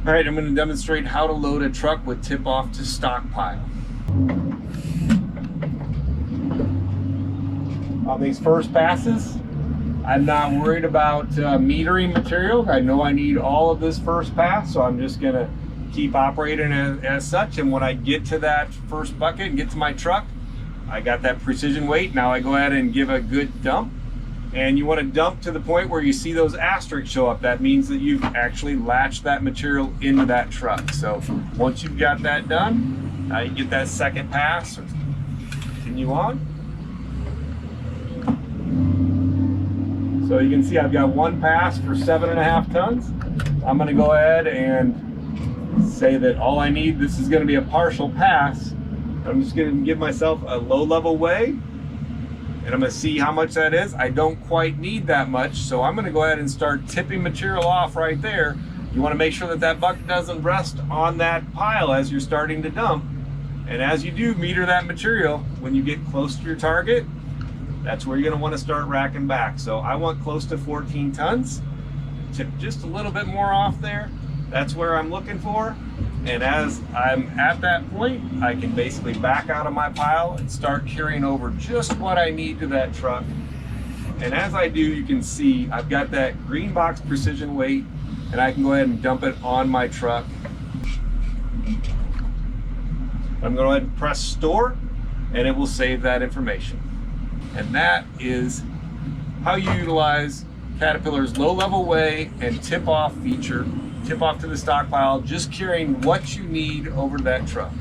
All right, I'm going to demonstrate how to load a truck with tip-off to stockpile. On these first passes, I'm not worried about metering material. I know I need all of this first pass, so I'm just going to keep operating as such. And when I get to that first bucket and get to my truck, I got that precision weight. Now I go ahead and give a good dump. And you want to dump to the point where you see those asterisks show up. That means that you've actually latched that material into that truck. So once you've got that done, now you get that second pass, or continue on. So you can see I've got one pass for 7.5 tons. I'm going to go ahead and say that all I need, this is going to be a partial pass. I'm just going to give myself a low level weigh. And I'm going to see how much that is. I don't quite need that much, so I'm going to go ahead and start tipping material off right there. You want to make sure that that bucket doesn't rest on that pile as you're starting to dump. And as you do, meter that material. When you get close to your target, that's where you're going to want to start racking back. So I want close to 14 tons. Tip just a little bit more off there. That's where I'm looking for. And as I'm at that point, I can basically back out of my pile and start carrying over just what I need to that truck. And as I do, you can see I've got that green box precision weight, and I can go ahead and dump it on my truck. I'm going to go ahead and press store, and it will save that information. And that is how you utilize Caterpillar's low-level weigh and tip-off feature. Tip off to the stockpile, just carrying what you need over to that truck.